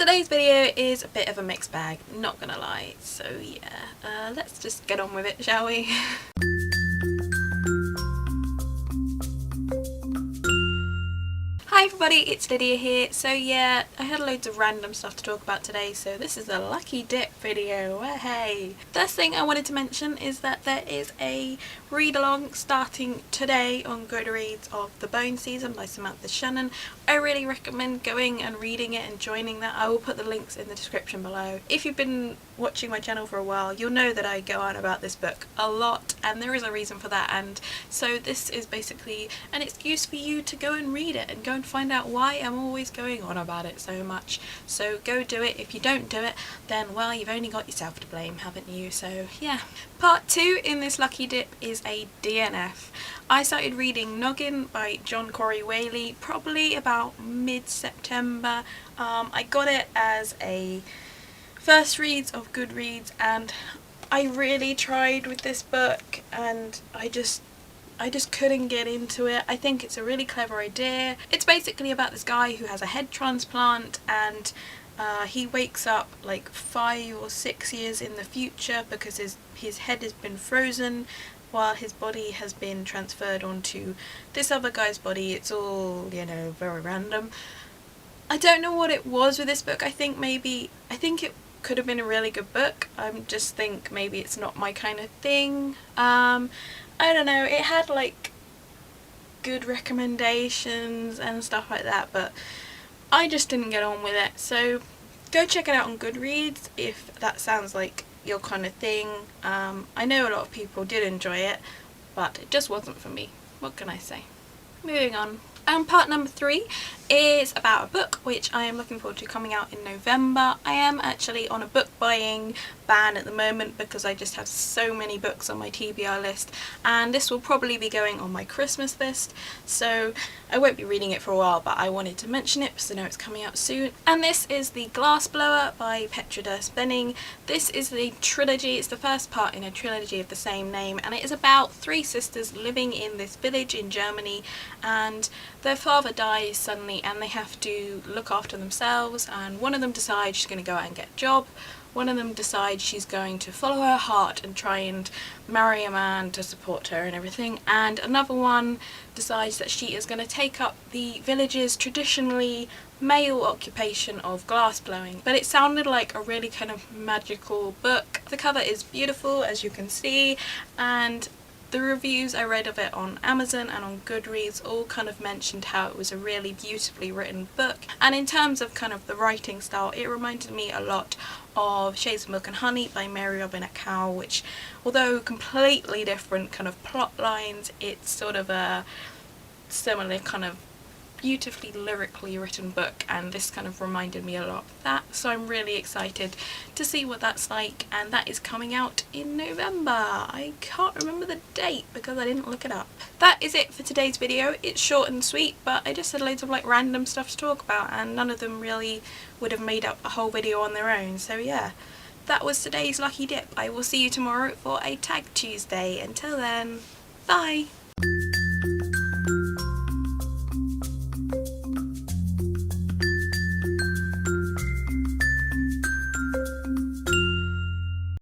Today's video is a bit of a mixed bag, not gonna lie, so yeah, let's just get on with it, shall we? Hi everybody, it's Lydia here. So yeah, I had loads of random stuff to talk about today, so this is a lucky dip video. Hey! First thing I wanted to mention is that there is a read-along starting today on Goodreads of The Bone Season by Samantha Shannon. I really recommend going and reading it and joining that. I will put the links in the description below. If you've been watching my channel for a while, you'll know that I go on about this book a lot, and there is a reason for that, and so this is basically an excuse for you to go and read it and go and find out why I'm always going on about it so much. So go do it. If you don't do it, then well, you've only got yourself to blame, haven't you? So yeah. Part 2 in this lucky dip is a DNF. I started reading Noggin by John Corey Whaley probably about mid-September. I got it as a first reads of Goodreads, and I really tried with this book and I just couldn't get into it. I think it's a really clever idea. It's basically about this guy who has a head transplant, and he wakes up like 5 or 6 years in the future because his head has been frozen while his body has been transferred onto this other guy's body. It's all, you know, very random. I don't know what it was with this book. I think it could have been a really good book. I just think maybe it's not my kind of thing. I don't know, it had like good recommendations and stuff like that, but I just didn't get on with it. So go check it out on Goodreads if that sounds like your kind of thing. I know a lot of people did enjoy it, but it just wasn't for me. What can I say? Moving on. Part number 3 is about a book which I am looking forward to coming out in November. I am actually on a book buying ban at the moment because I just have so many books on my TBR list, and this will probably be going on my Christmas list, so I won't be reading it for a while, but I wanted to mention it because I know it's coming out soon. And this is The Glassblower by Petra Durst Benning. This is the trilogy. It's the first part in a trilogy of the same name, and it is about 3 sisters living in this village in Germany, and their father dies suddenly and they have to look after themselves, and one of them decides she's going to go out and get a job. One of them decides she's going to follow her heart and try and marry a man to support her and everything, and another one decides that she is going to take up the village's traditionally male occupation of glass blowing. But it sounded like a really kind of magical book. The cover is beautiful, as you can see, and the reviews I read of it on Amazon and on Goodreads all kind of mentioned how it was a really beautifully written book. And in terms of kind of the writing style, it reminded me a lot of Shades of Milk and Honey by Mary Robin Cowell, which, although completely different kind of plot lines, it's sort of a similar kind of beautifully lyrically written book, and this kind of reminded me a lot of that, so I'm really excited to see what that's like, and that is coming out in November. I can't remember the date because I didn't look it up. That is it for today's video. It's short and sweet, but I just had loads of like random stuff to talk about, and none of them really would have made up a whole video on their own, so yeah. That was today's lucky dip. I will see you tomorrow for a Tag Tuesday. Until then, bye!